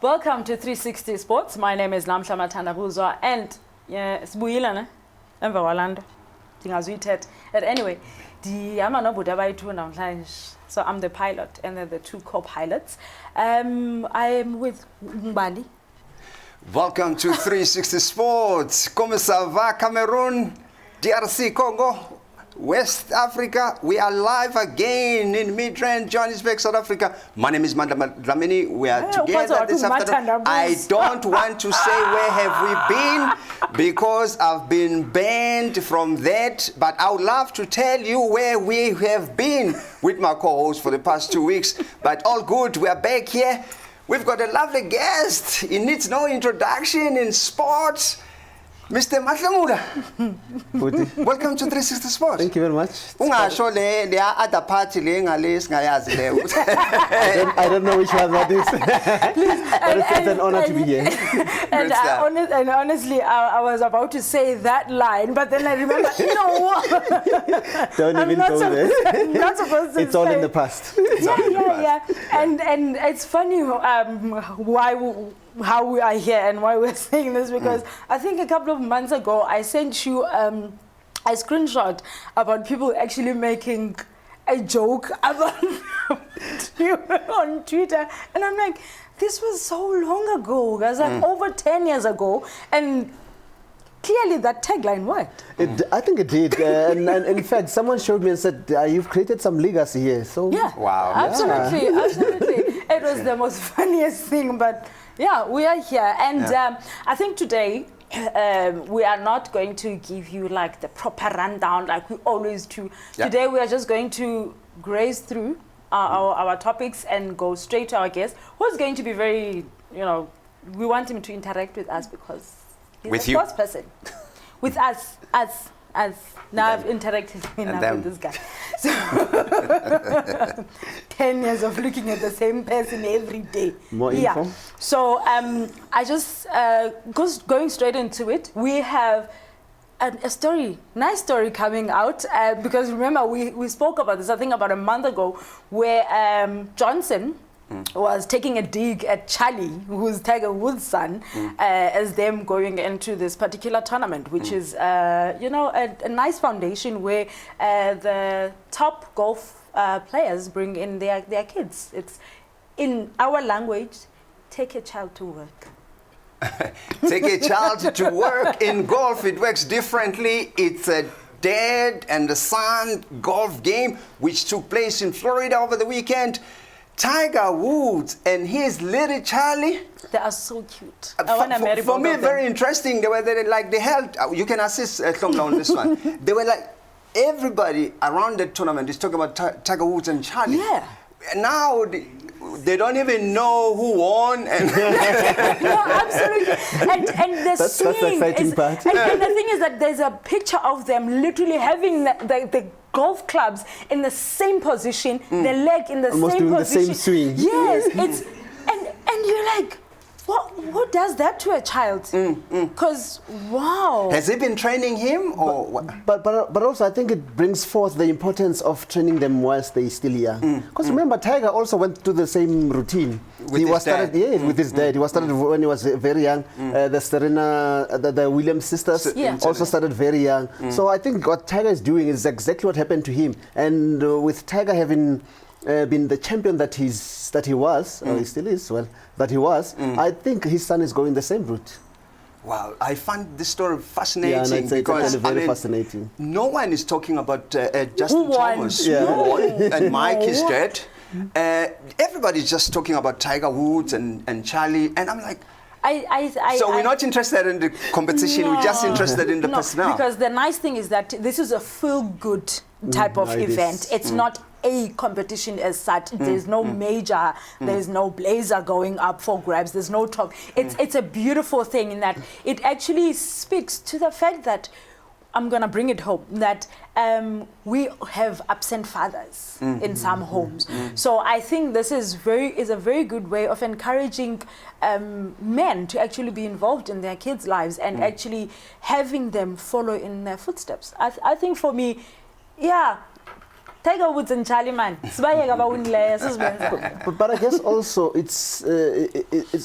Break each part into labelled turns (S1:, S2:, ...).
S1: Welcome to 360 Sports. My name is NAMHLA MATHANDABUZO and sibuyile ne emva kwalando ndingazuyithetha. But anyway, ndihamba nobude abayi-2 namhlanje. So I'm the pilot and they're the 2 co-pilots. I am with Mbali.
S2: Welcome to 360 Sports. Como ça va, Cameroon, DRC, Congo, West Africa? We are live again in Midrand, Johannesburg, South Africa. My name is MANDLA, DLAMINI. We are together this afternoon. I don't want to say where have we been because I've been banned from that, but I would love to tell you where we have been with my co-host for the past 2 weeks. But all good, we are back here. We've got a lovely guest. He needs no introduction in sports. Mr. MATHANDABUZO. Welcome to 360 Sports.
S3: Thank you very much.
S2: There are other party
S3: I don't know which one that is. But it's an honor to be here.
S1: And honestly, I was about to say that line, but then I remember,
S3: Don't even go there.
S1: I'm not supposed to
S3: It's all in the past.
S1: Yeah. And it's funny how we are here and why we're saying this, because I think a couple of months ago I sent you a screenshot about people actually making a joke about you on Twitter, and I'm like, this was so long ago, guys, like over 10 years ago, and clearly that tagline worked.
S3: I think it did, and in fact someone showed me and said, you've created some legacy here. So
S1: yeah,
S2: wow,
S1: absolutely. It was the most funniest thing, but yeah, we are here, and I think today we are not going to give you like the proper rundown like we always do. Yeah. Today we are just going to graze through our topics and go straight to our guest, who's going to be very, we want him to interact with us because he's
S2: with
S1: a sports person. With us. Now I've interacted enough with this guy. So 10 years of looking at the same person every day.
S3: More info.
S1: So I just going straight into it. We have a story, nice story coming out because remember we spoke about this I think about a month ago where Johnson was taking a dig at Charlie, who's Tiger Woods' son, as them going into this particular tournament, which is, a nice foundation where the top golf players bring in their kids. It's, in our language, take a child to work.
S2: Take a child to work. In golf, it works differently. It's a dad and the son golf game, which took place in Florida over the weekend. Tiger Woods and his little Charlie.
S1: They are so cute. I want to marry
S2: for me, very interesting. They held, you can assist Hlomla on this one. They were like, everybody around the tournament is talking about Tiger Woods and Charlie.
S1: Yeah.
S2: Now they don't even know who won. And
S1: no, absolutely. And
S3: that's the exciting part.
S1: And the thing is that there's a picture of them literally having the golf clubs in the same position, the leg in the
S3: almost
S1: same
S3: doing
S1: position.
S3: the same swing.
S1: Yes, it's and you're like, what does that to a child? Because wow.
S2: Has he been training him or what?
S3: But also I think it brings forth the importance of training them whilst they're still young. Because remember, Tiger also went through the same routine.
S2: With his dad.
S3: With his dad. He was started when he was very young. The Serena, the Williams sisters also started very young. So I think what Tiger is doing is exactly what happened to him. And with Tiger having been the champion that he was, or he still is, that he was, I think his son is going the same route.
S2: Wow, I find this story fascinating
S3: because it's very fascinating.
S2: No one is talking about Justin Thomas, who won, and Mike, his dad. Everybody's just talking about Tiger Woods and Charlie, and I'm like, so we're not interested in the competition, we're just interested in the personnel.
S1: Because the nice thing is that this is a feel-good type of event. It's not a competition as such. There's no major, there's no blazer going up for grabs, there's no top. It's a beautiful thing in that it actually speaks to the fact that, I'm going to bring it home, that we have absent fathers in some homes. So I think this is a very good way of encouraging men to actually be involved in their kids' lives and actually having them follow in their footsteps. I think for me, yeah, Tiger Woods and Charlie man.
S3: But I guess also it's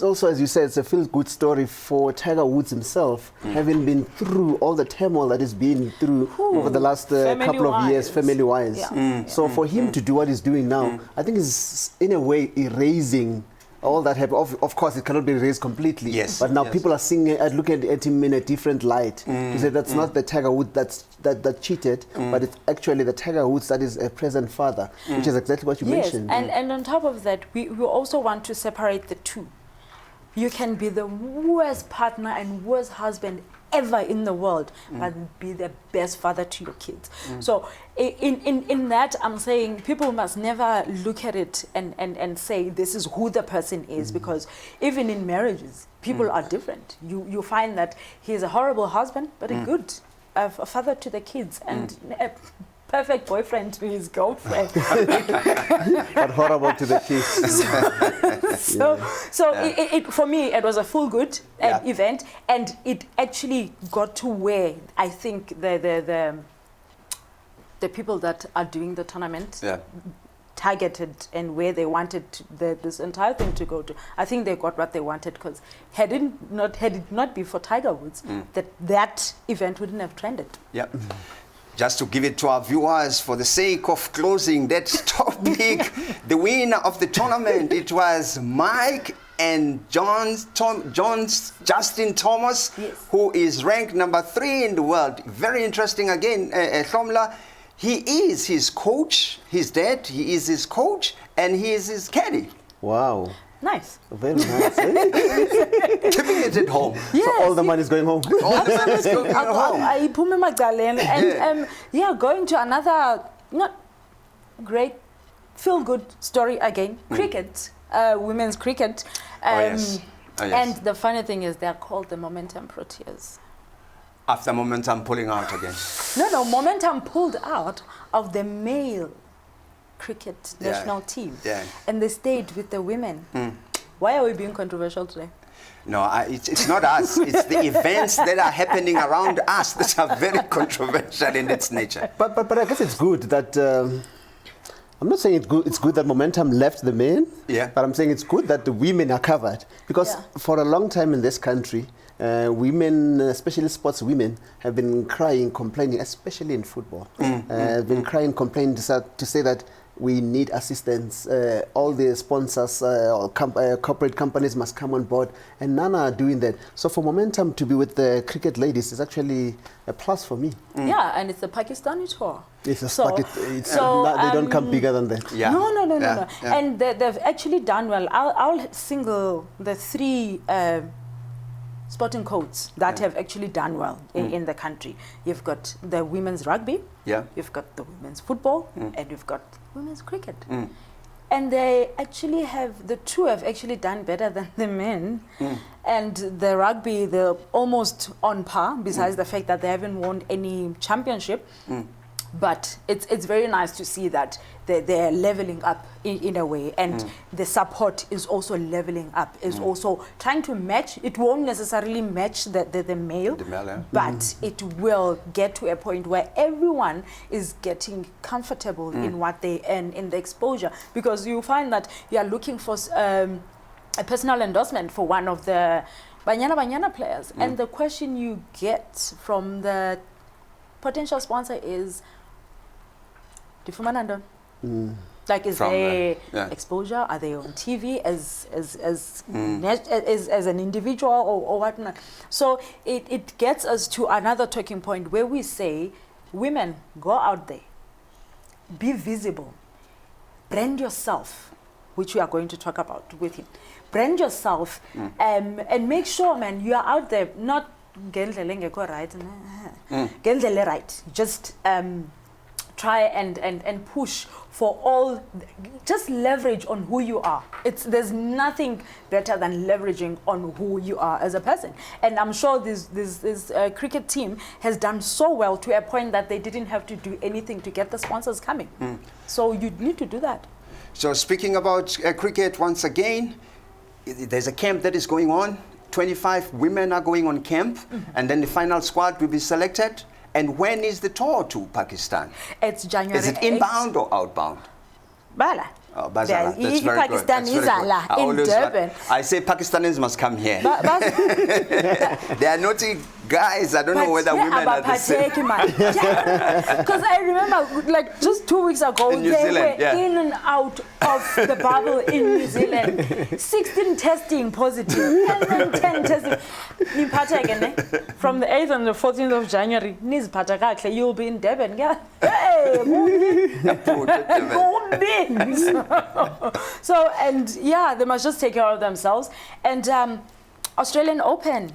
S3: also, as you said, it's a feel-good story for Tiger Woods himself, having been through all the turmoil that he's been through over the last couple of years, family-wise.
S1: Yeah.
S3: So for him to do what he's doing now, I think is in a way erasing all that happened. Of course, it cannot be erased completely.
S2: Yes.
S3: But now people are seeing it, looking at him in a different light. To say that's not the Tiger Woods that cheated, but it's actually the Tiger Woods that is a present father, which is exactly what you mentioned.
S1: And on top of that, we also want to separate the two. You can be the worst partner and worst husband ever in the world, but be the best father to your kids. So in that, I'm saying people must never look at it and say this is who the person is, because even in marriages, people are different. You find that he's a horrible husband, but a good a father to the kids, and a perfect boyfriend to his girlfriend.
S3: But horrible to the kids.
S1: For me, it was a full good event, and it actually got to where I think the people that are doing the tournament targeted and where they wanted this entire thing to go to. I think they got what they wanted, because had it not be for Tiger Woods, that event wouldn't have trended.
S2: Yeah. Just to give it to our viewers, for the sake of closing that topic, the winner of the tournament, it was Mike and Justin Thomas, who is ranked number 3 in the world. Very interesting again, Hlomla. He is his coach, his dad, he is his coach, and he is his caddy.
S3: Wow.
S1: Nice.
S3: Very nice.
S2: Keeping it at home.
S1: Yes,
S3: so all the money is going home.
S2: All the money is going home.
S1: And going to another not great feel-good story again. Cricket, women's cricket.
S2: Yes.
S1: And the funny thing is they're called the Momentum Proteas.
S2: After Momentum pulling out again.
S1: No, Momentum pulled out of the male cricket national team.
S2: Yeah.
S1: And they stayed with the women. Why are we being controversial today?
S2: No, it's not us. It's the events that are happening around us that are very controversial in its nature.
S3: But I guess it's good that... I'm not saying it's good that Momentum left the men, but I'm saying it's good that the women are covered. Because for a long time in this country, women, especially sports women, have been crying, complaining, especially in football. Been crying, complaining to say that we need assistance. All the sponsors, corporate companies must come on board, and none are doing that. So for Momentum to be with the cricket ladies is actually a plus for me.
S1: Yeah, and it's the Pakistani tour.
S3: It's a they don't come bigger than that.
S2: Yeah.
S1: No. And they've actually done well. I'll single the 3 sporting codes that have actually done well in the country. You've got the women's rugby, you've got the women's football, and you've got women's cricket. And they actually the 2 have actually done better than the men. And the rugby, they're almost on par, besides the fact that they haven't won any championship. But it's very nice to see that they're leveling up in a way, and the support is also leveling up, is also trying to match. It won't necessarily match the male, but it will get to a point where everyone is getting comfortable in what they earn, in the exposure, because you find that you are looking for a personal endorsement for one of the Banyana players, and the question you get from the potential sponsor is, like, is there exposure? Are they on TV as an individual or whatnot? So it gets us to another talking point where we say, women, go out there, be visible, brand yourself, which we are going to talk about with him. Brand yourself, and make sure, man, you are out there, not right. Just try and push for all, just leverage on who you are. There's nothing better than leveraging on who you are as a person. And I'm sure this cricket team has done so well to a point that they didn't have to do anything to get the sponsors coming. So you need to do that.
S2: So speaking about cricket once again, there's a camp that is going on. 25 women are going on camp, and then the final squad will be selected. And when is the tour to Pakistan?
S1: It's January.
S2: Is it inbound or outbound?
S1: Bala.
S2: Oh, Bazala. That's very
S1: Pakistan
S2: good. That's very good.
S1: in Durban.
S2: I say Pakistanis must come here. They are naughty guys. I don't know whether women are the same.
S1: Because I remember, like, just 2 weeks ago,
S2: in New
S1: they
S2: Zealand,
S1: were in and out of the bubble in New Zealand. 16 testing positive, and then 10 testing. From the 8th and the 14th of January, you'll be in Durban. Hey, so, and yeah, they must just take care of themselves. And Australian Open.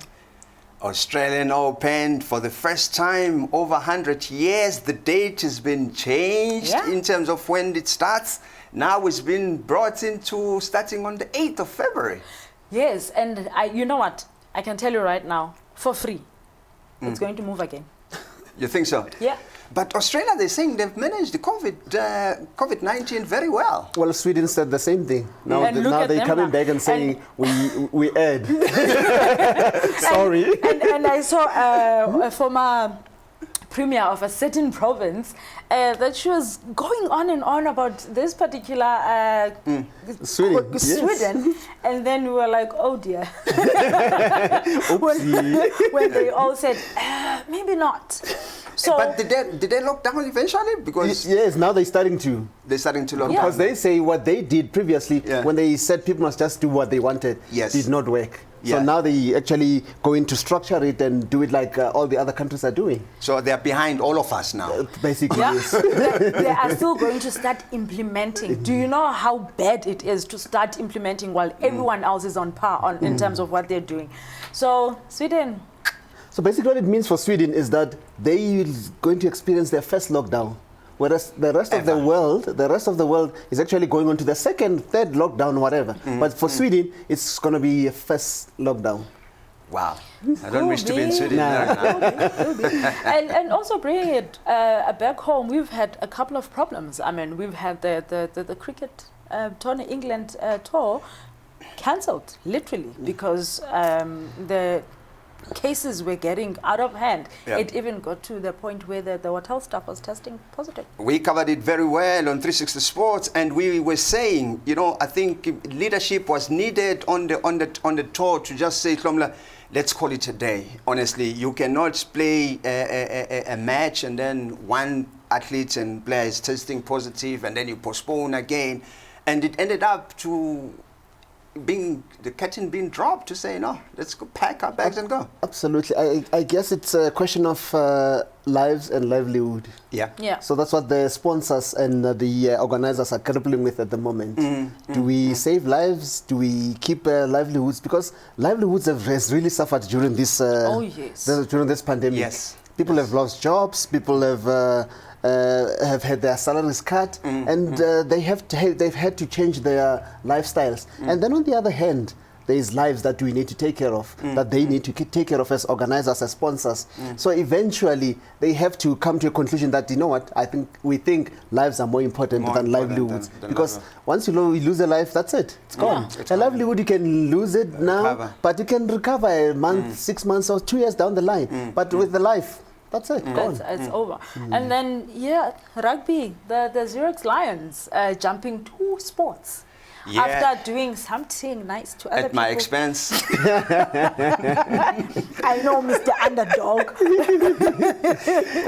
S2: Australian Open, for the first time over 100 years, the date has been changed in terms of when it starts. Now it's been brought into starting on the 8th of February.
S1: Yes, and you know what? I can tell you right now, for free, it's going to move again.
S2: You think so?
S1: Yeah.
S2: But Australia, they're saying they've managed the COVID-19 very well.
S3: Well, Sweden said the same thing. Now,
S1: now
S3: they're coming back and saying, we add. Sorry.
S1: And I saw a former premier of a certain province that she was going on and on about this particular Sweden. And then we were like, oh dear. when they all said, maybe not. So,
S2: but did they lock down eventually? Because
S3: yes, now they're starting to.
S2: They're starting to lock down.
S3: Because they say what they did previously, when they said people must just do what they wanted, did not work. So now they actually going to structure it and do it like all the other countries are doing.
S2: So they're behind all of us now.
S3: Basically, yes.
S1: They are still going to start implementing. Do you know how bad it is to start implementing while everyone else is on par in terms of what they're doing? So Sweden.
S3: So basically what it means for Sweden is that they are going to experience their first lockdown, whereas the rest of the world is actually going on to the second, third lockdown, whatever. But for Sweden, it's going to be a first lockdown.
S2: Wow. I don't wish to be in Sweden.
S1: And also bringing it back home, we've had a couple of problems. I mean, we've had the cricket tournament, England tour cancelled, literally, because the cases were getting out of hand. It even got to the point where the hotel staff was testing positive.
S2: We covered it very well on 360 Sports, and we were saying, you know, I think leadership was needed on the tour to just say, Hlomla, let's call it a day. Honestly, you cannot play a match and then one athlete and player is testing positive and then you postpone again, and it ended up to the curtain being dropped to say, no, let's go pack our bags and go.
S3: Absolutely. I guess it's a question of lives and livelihood.
S1: Yeah.
S3: So that's what the sponsors and the organizers are grappling with at the moment. Do we save lives? Do we keep livelihoods? Because livelihoods has really suffered during this during this pandemic.
S2: Yes.
S3: People have lost jobs. People have had their salaries cut, and they've had to change their lifestyles. And then on the other hand, there is lives that we need to take care of, that they need to take care of as organizers, as sponsors. So eventually, they have to come to a conclusion that, you know what, we think lives are more important than livelihoods. Because once you lose a life, that's it. It's gone. A livelihood, you can lose it now, but you can recover a month, 6 months, or 2 years down the line. But with the life, that's it.
S1: It's over. And then, rugby, the Xerox Lions jumping 2 sports. After doing something nice to other people.
S2: At my expense.
S1: I know, Mr. Underdog.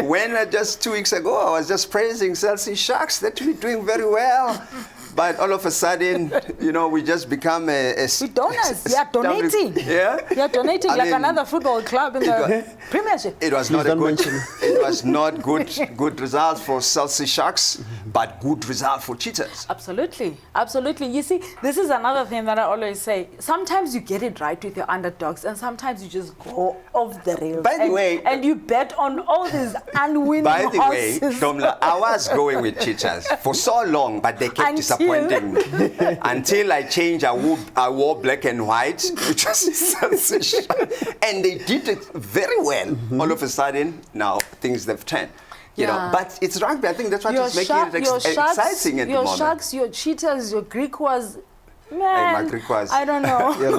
S2: When just 2 weeks ago, I was just praising Chelsea Sharks that we're doing very well. But all of a sudden, you know, we just become
S1: donors. You are donating. You are donating like another football club in the Premiership.
S2: It was not it was not good results for Chelsea Sharks, but good result for Cheetahs.
S1: Absolutely. Absolutely. You see, this is another thing that I always say. Sometimes you get it right with your underdogs, and sometimes you just go off the rails.
S2: By the way,
S1: and you bet on all these unwinning horses.
S2: By the way, Hlomla, I was going with Cheetahs for so long, but they kept disappointing me. Until I changed, I wore black and white, which was and they did it very well. All of a sudden, now things have turned. You know, but it's rugby. I think that's what is making it exciting at the moment.
S1: Your Sharks, your Cheetahs, your Greek was Man,
S2: Griquas.
S1: I don't know.
S3: Your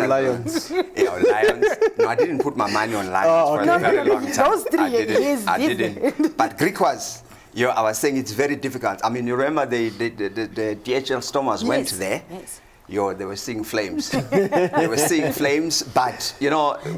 S2: Lions. Yeah, Lions. No, I didn't put my money on Lions for a very long time.
S1: Those 3 years.
S2: I didn't. But Griquas, I was saying it's very difficult. I mean, you remember the DHL Stormers went there.
S1: Yes.
S2: They were seeing flames. They were seeing flames, but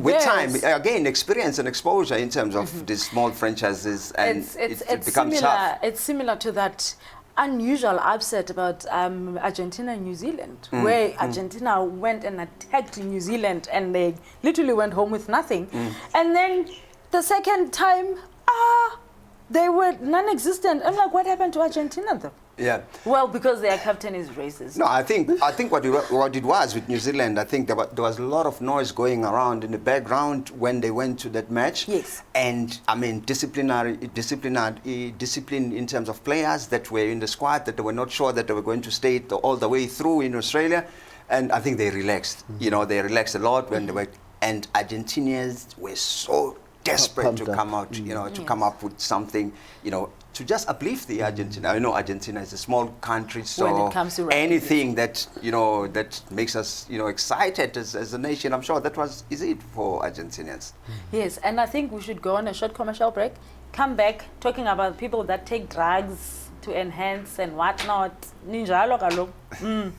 S2: with time, again, experience and exposure in terms of these small franchises, and it becomes tough.
S1: It's similar to that unusual upset about Argentina and New Zealand, where Argentina went and attacked New Zealand, and they literally went home with nothing. And then the second time, they were non-existent. I'm like, what happened to Argentina though?
S2: Yeah.
S1: Well, because their captain is racist.
S2: No, I think what it was with New Zealand, I think there was a lot of noise going around in the background when they went to that match.
S1: Yes.
S2: And I mean, discipline in terms of players that were in the squad, that they were not sure that they were going to stay all the way through in Australia, and I think they relaxed. They relaxed a lot when they were, and Argentinians were so desperate to come out, to come up with something, to just uplift the Argentina. I know Argentina is a small country, so
S1: when it comes to
S2: anything that that makes us excited as a nation, I'm sure that is it for Argentinians.
S1: Yes, and I think we should go on a short commercial break, come back talking about people that take drugs to enhance and whatnot. Ninjalo kaloku.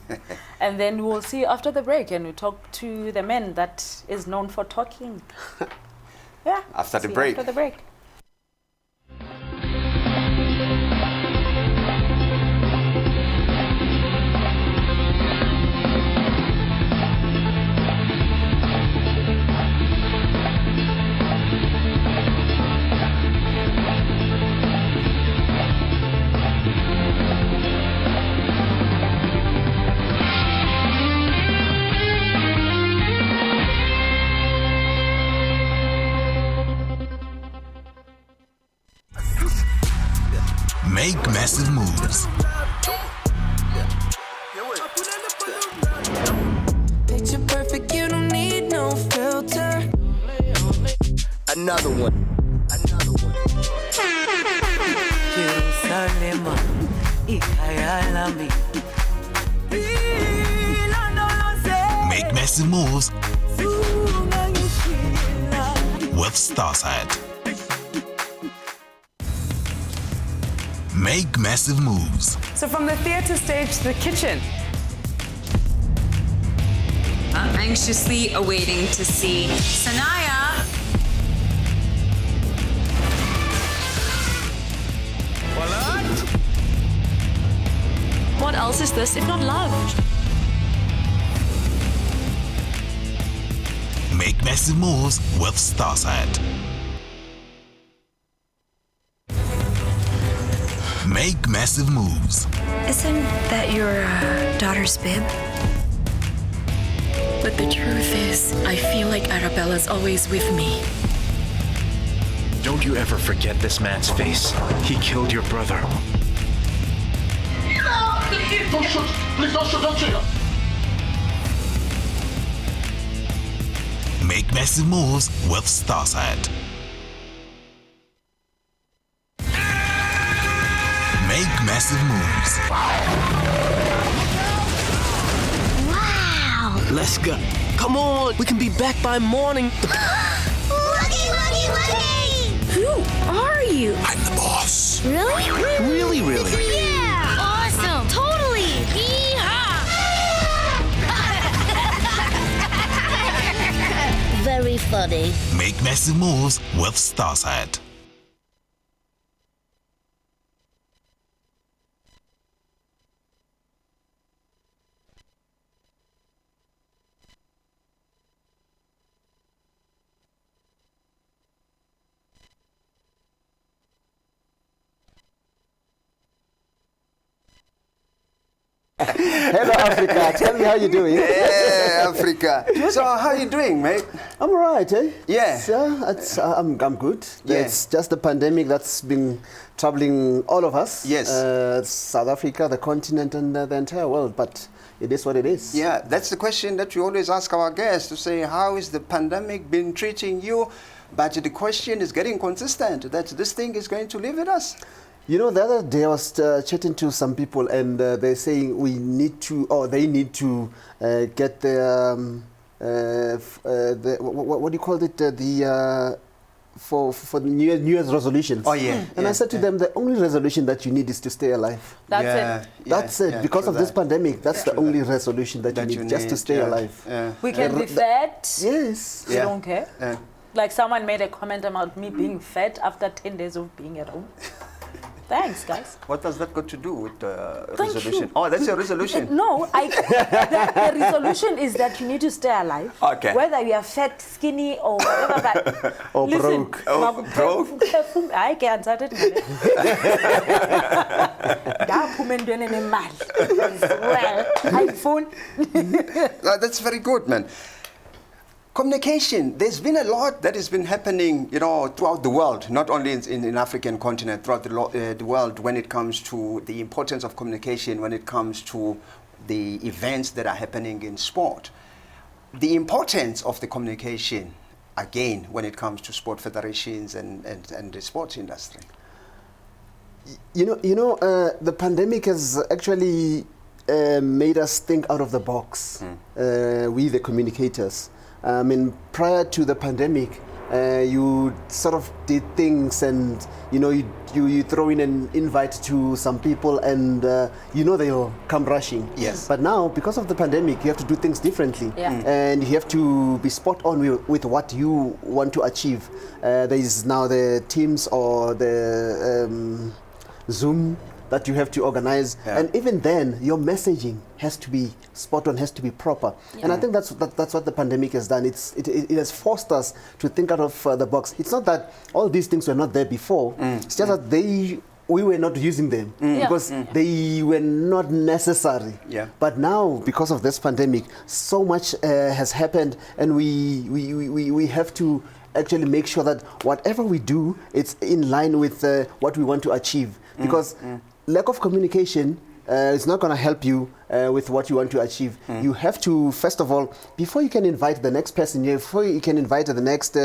S1: And then we'll see after the break, and we talk to the man that is known for talking. Yeah.
S2: After the break.
S1: After the break.
S4: Make massive moves.
S5: Picture perfect, you don't need no filter.
S6: Another one.
S5: Jerusalem, ikayalami.
S4: Make massive moves with Starside. Make massive moves.
S7: So from the theatre stage to the kitchen.
S8: I'm anxiously awaiting to see Sanaya.
S9: What else is this if not love?
S4: Make massive moves with Starside. Make massive moves.
S9: Isn't that your daughter's bib? But the truth is, I feel like Arabella's always with me.
S6: Don't you ever forget this man's face. He killed your brother.
S10: Don't shoot! Please don't shoot! Don't shoot!
S4: Make massive moves with Starside. Make massive moves.
S5: Wow!
S6: Let's go. Come on, we can be back by morning.
S5: Who are you?
S4: I'm the boss.
S5: Really?
S6: Really?
S5: Yeah! Awesome! Totally! Yeehaw! Very funny.
S4: Make massive moves with Starside.
S3: Hello, Africa. Tell me how you're doing.
S2: Yeah, Africa. So how are you doing, mate?
S3: I'm all right, eh?
S2: Yeah.
S3: I'm good.
S2: Yeah.
S3: It's just the pandemic that's been troubling all of us.
S2: Yes.
S3: South Africa, the continent, and the entire world. But it is what it is.
S2: Yeah, that's the question that we always ask our guests, to say, how is the pandemic been treating you? But the question is getting consistent, that this thing is going to live with us.
S3: You know, the other day I was chatting to some people, and they're saying they need to get the what do you call it? For the New Year's resolutions.
S2: Oh yeah.
S3: And I said to them, the only resolution that you need is to stay alive.
S1: That's it.
S3: That's it. Because of this pandemic, that's the only resolution that you need, just to stay alive.
S1: We can be fat.
S3: Yes.
S1: We don't care. Like someone made a comment about me being fat after 10 days of being at home. Thanks, guys.
S2: What does that got to do with the resolution? Oh, that's your resolution?
S1: No, the resolution is that you need to stay alive.
S2: Okay.
S1: Whether you are fat, skinny, or whatever. But
S3: or
S1: listen,
S3: broke.
S2: Oh, broke?
S1: I can't start it.
S2: That's very good, man. Communication, there's been a lot that has been happening, you know, throughout the world, not only in African continent, throughout the world when it comes to the importance of communication, when it comes to the events that are happening in sport. The importance of the communication, again, when it comes to sport federations and the sports industry.
S3: You know, the pandemic has actually made us think out of the box, we the communicators. I mean, prior to the pandemic, you sort of did things, and you know, you throw in an invite to some people, and you know they'll come rushing.
S2: Yes.
S3: But now, because of the pandemic, you have to do things differently, and you have to be spot on with what you want to achieve. There is now the Teams or the Zoom that you have to organize, and even then your messaging has to be spot on, has to be proper. And I think that's what the pandemic has done. It has forced us to think out of the box. It's not that all these things were not there before. It's just that we were not using them because they were not necessary. But now, because of this pandemic, so much has happened, and we have to actually make sure that whatever we do, it's in line with what we want to achieve. Because lack of communication is not going to help you with what you want to achieve. You have to, first of all, before you can invite the next person, before you can invite the next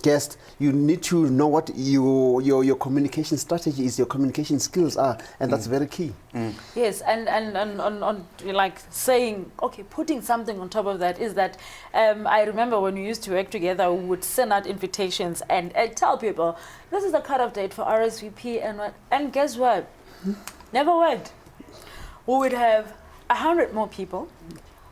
S3: guest, you need to know what your communication strategy is, your communication skills are, and that's very key.
S1: Yes, and on like saying, okay, putting something on top of that is that I remember when we used to work together, we would send out invitations and tell people, this is the cut-off date for RSVP, and guess what? Never worked. We would have 100 more people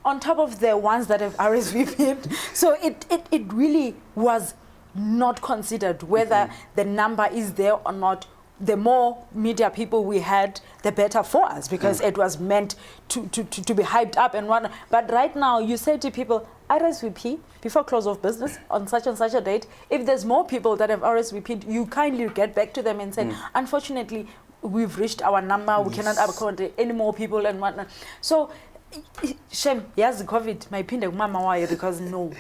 S1: on top of the ones that have RSVP'd. So it really was not considered whether the number is there or not. The more media people we had, the better for us, because it was meant to be hyped up and whatnot. But right now, you say to people, RSVP before close of business on such and such a date. If there's more people that have RSVP'd, you kindly get back to them and say, unfortunately, we've reached our number, we cannot accommodate any more people and whatnot. So, shame, yes, COVID, my pinde mama why, because no.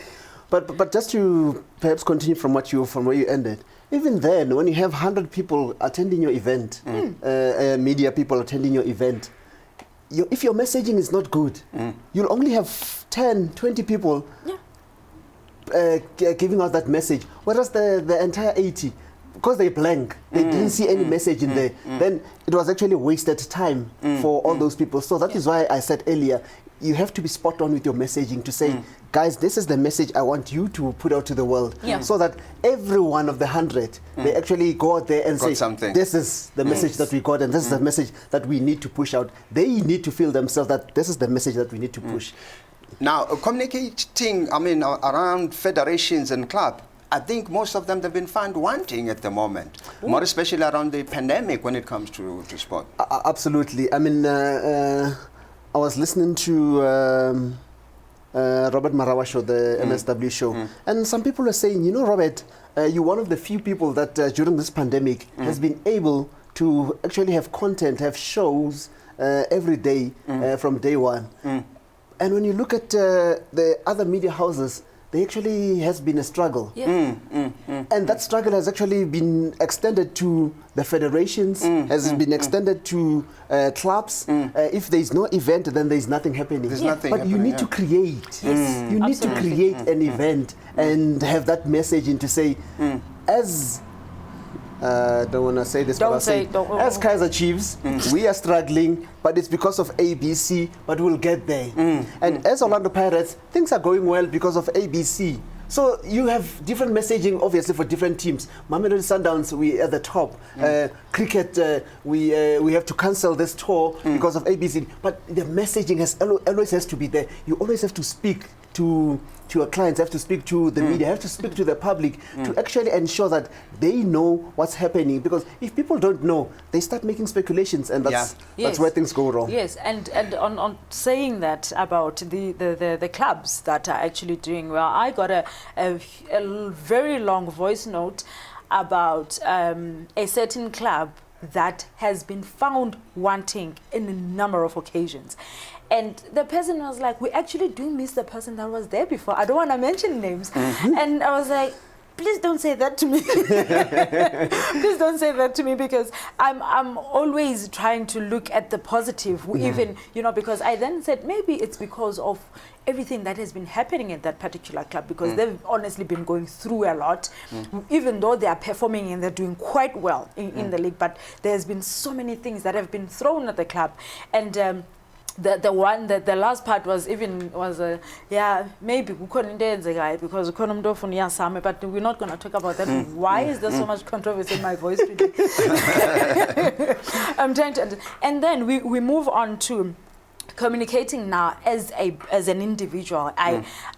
S3: But just to perhaps continue from where you ended, even then, when you have 100 people attending your event, media people attending your event, if your messaging is not good, you'll only have 10, 20 people giving out that message, whereas the entire 80, because they blank, they didn't see any message in there, then it was actually wasted time for all those people. So that is why I said earlier, you have to be spot on with your messaging to say, guys, this is the message I want you to put out to the world. So that every one of the 100, they actually go out there and say, this is the message that we got, and this is the message that we need to push out. They need to feel themselves that this is the message that we need to push.
S2: Now, communicating, I mean, around federations and clubs, I think most of them have been found wanting at the moment, more especially around the pandemic when it comes to sport.
S3: Absolutely. I mean, I was listening to Robert Marawa show, the MSW show, and some people are saying, you know, Robert, you're one of the few people that during this pandemic has been able to actually have content, have shows every day from day one. And when you look at the other media houses, there actually has been a struggle. And that struggle has actually been extended to the federations, has been extended to clubs. If there is no event, then there is nothing happening. But you need to create. You need to create an event and have that message and to say, as don't want to say this,
S1: Don't
S3: but I'll
S1: say,
S3: say,
S1: don't.
S3: as Kaizer Chiefs, we are struggling, but it's because of ABC, but we'll get there. And as Orlando Pirates, things are going well because of ABC. So you have different messaging, obviously, for different teams. Mamelodi Sundowns, we at the top. Cricket, we have to cancel this tour because of ABC. But the messaging always has to be there. You always have to speak to your clients, have to speak to the media, have to speak to the public to actually ensure that they know what's happening. Because if people don't know, they start making speculations, and that's where things go wrong.
S1: Yes, and on saying that about the clubs that are actually doing well, I got a very long voice note about a certain club that has been found wanting in a number of occasions. And the person was like, we actually do miss the person that was there before. I don't want to mention names. And I was like, please don't say that to me. Please don't say that to me, because I'm always trying to look at the positive, even, you know, because I then said maybe it's because of everything that has been happening at that particular club, because they've honestly been going through a lot, even though they are performing and they're doing quite well in the league. But there's been so many things that have been thrown at the club. And the last part was maybe because but we're not going to talk about that. Why is there so much controversy in my voice today? I'm trying to, and then we move on to communicating now as an individual.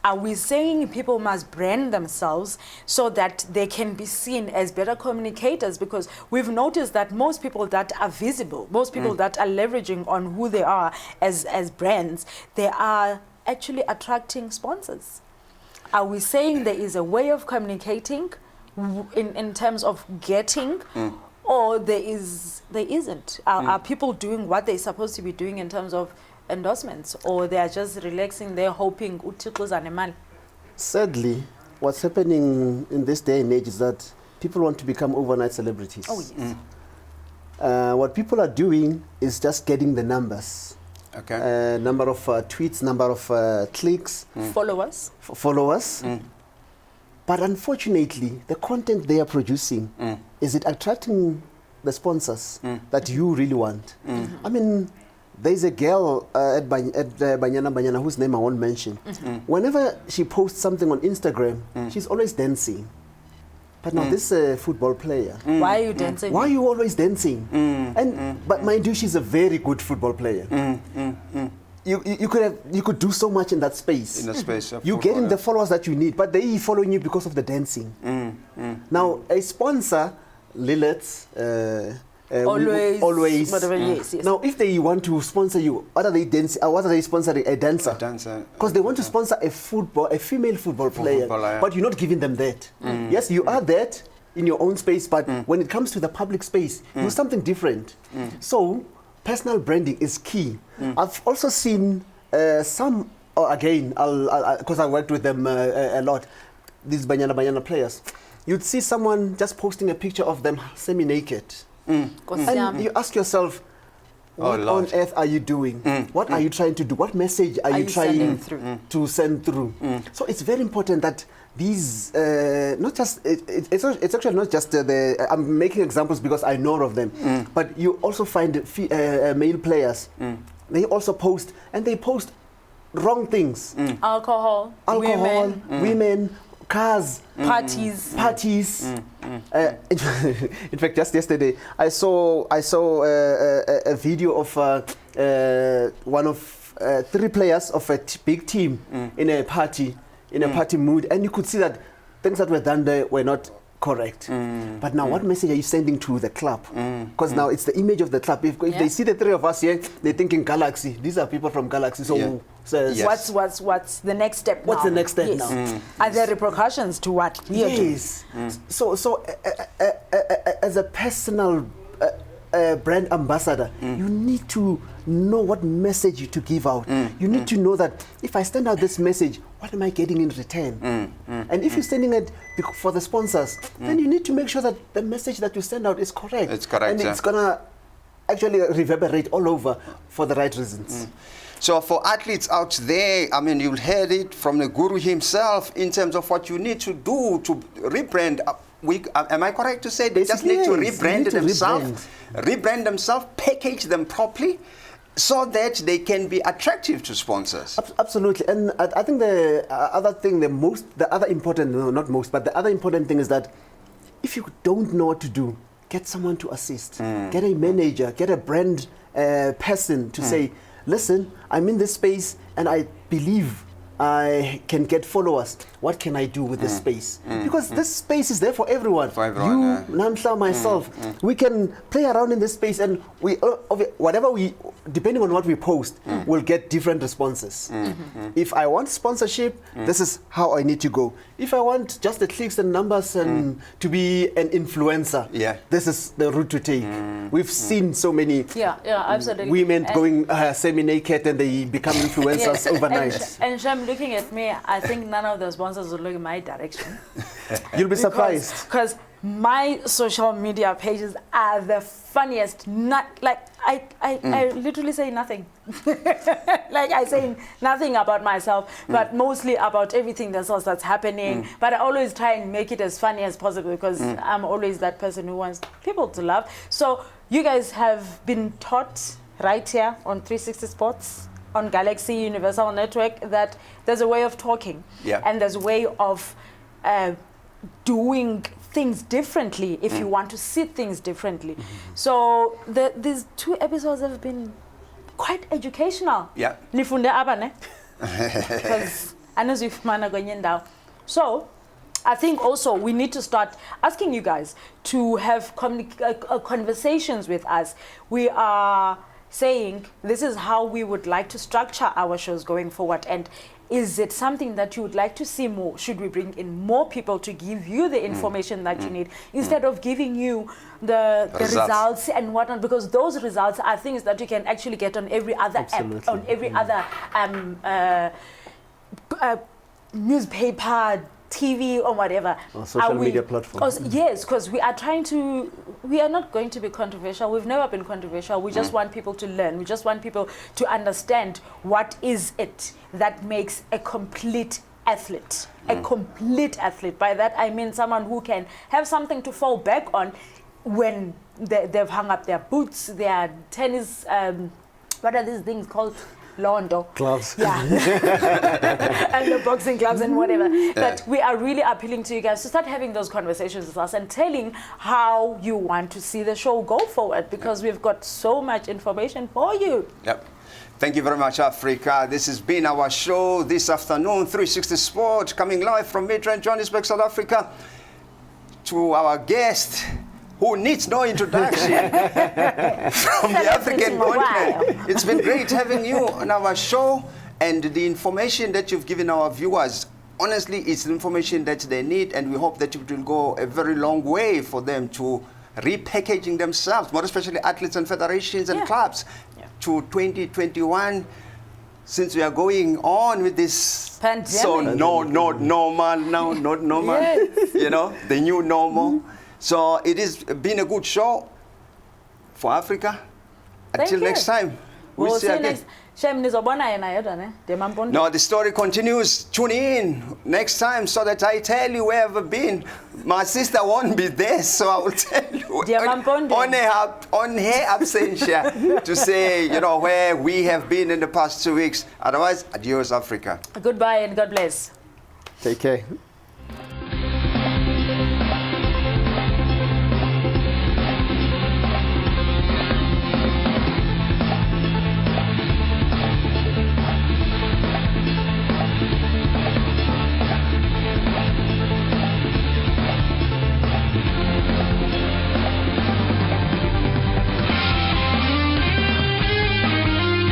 S1: Are we saying people must brand themselves so that they can be seen as better communicators? Because we've noticed that most people that are visible, most people that are leveraging on who they are as brands, they are actually attracting sponsors. Are we saying there is a way of communicating in terms of getting, or there isn't? Are people doing what they're supposed to be doing in terms of endorsements, or they are just relaxing, they're hoping uThixo zanemali?
S3: Sadly, what's happening in this day and age is that people want to become overnight celebrities.
S1: Oh, yes.
S3: What people are doing is just getting the numbers.
S2: Okay.
S3: Number of tweets, number of clicks.
S1: Followers.
S3: Followers. But unfortunately, the content they are producing, is it attracting the sponsors that you really want? I mean, there's a girl at Banyana whose name I won't mention. Whenever she posts something on Instagram, she's always dancing. But now this is a football player.
S1: Why are you dancing?
S3: Why are you always dancing? But mind you, she's a very good football player. You could do so much in that space.
S2: In the space of
S3: you're getting the followers that you need, but they following you because of the dancing. Now a sponsor, Lilith, always.
S1: Yes.
S3: Now, if they want to sponsor you, what are they sponsoring? A dancer. Because they want to sponsor a female football player, but you're not giving them that. Yes, you are that in your own space, but when it comes to the public space, do something different. So, personal branding is key. I've also seen some, again, because I worked with them a lot, these Banyana players. You'd see someone just posting a picture of them semi-naked. And you ask yourself, what on earth are you doing? What are you trying to do? What message are you trying to send through? So it's very important that these, not just, it's actually not just I'm making examples because I know of them, but you also find male players. They also post, and they post wrong things.
S1: Alcohol,
S3: women, cars, parties. In fact, just yesterday, I saw a video of one of 3 players of a big team in a party mood, and you could see that things that were done there were not correct. But now, what message are you sending to the club? Because now it's the image of the club. If they see the 3 of us here, they're thinking Galaxy. These are people from Galaxy. So,
S1: what's the next step?
S3: What's the next step now?
S1: Are there repercussions to what we are doing?
S3: So as a personal brand ambassador, you need to know what message to give out. You need to know that if I send out this message, what am I getting in return? And if you're sending it for the sponsors, then you need to make sure that the message that you send out is correct.
S2: It's correct,
S3: and it's gonna actually reverberate all over for the right reasons.
S2: So for athletes out there, I mean, you'll hear it from the guru himself in terms of what you need to do to rebrand am I correct to say they just need to rebrand themselves, package them properly, so that they can be attractive to sponsors?
S3: Absolutely. And I think the other thing, the other important thing is that if you don't know what to do, get someone to assist. Get a manager, get a brand person to say, listen, I'm in this space and I believe I can get followers. What can I do with this space? Because this space is there for everyone. You, NAMHLA, myself, we can play around in this space, and depending on what we post, we'll get different responses. If I want sponsorship, this is how I need to go. If I want just the clicks and numbers and to be an influencer, this is the route to take. We've seen so many
S1: absolutely.
S3: women going semi-naked and they become influencers overnight.
S1: And Shem, looking at me, I think none of the sponsors will look in my direction.
S3: You'll be surprised.
S1: Because my social media pages are the funniest. I literally say nothing. Like I say nothing about myself, but mostly about everything that's happening. But I always try and make it as funny as possible because I'm always that person who wants people to laugh. So you guys have been taught right here on 360 Sports, on Galaxy Universal Network, that there's a way of talking, and there's a way of doing things differently if you want to see things differently. So these 2 episodes have been quite educational. Nifunde abane. Because so I think also we need to start asking you guys to have conversations with us. We are saying this is how we would like to structure our shows going forward, and is it something that you would like to see more? Should we bring in more people to give you the information that you need instead of giving you the results and whatnot? Because those results are things that you can actually get on every other app, on every other newspaper, TV or whatever.
S3: Or social media platforms.
S1: Yes, because we are not going to be controversial. We've never been controversial. We just want people to learn. We just want people to understand what is it that makes a complete athlete. A complete athlete. By that I mean someone who can have something to fall back on when they've hung up their boots, their tennis, what are these things called? Londo.
S3: Gloves.
S1: Yeah. And the boxing gloves and whatever. But we are really appealing to you guys to start having those conversations with us and telling how you want to see the show go forward, because we've got so much information for you.
S2: Thank you very much, Africa. This has been our show this afternoon, 360 Sport, coming live from Midrand, Johannesburg, South Africa. To our guest, who needs no introduction from the African continent. It's been great having you on our show, and the information that you've given our viewers, honestly, it's the information that they need, and we hope that it will go a very long way for them to repackaging themselves, more especially athletes and federations and clubs, to 2021. Since we are going on with this
S1: pandemic,
S2: so not normal, you know, the new normal. So it has been a good show for Africa. Until next time. We'll see you again. No, the story continues. Tune in next time so that I tell you where I've been. My sister won't be there, so I will tell you on her absence to say, you know, where we have been in the past 2 weeks. Otherwise, adios, Africa.
S1: Goodbye and God bless.
S3: Take care.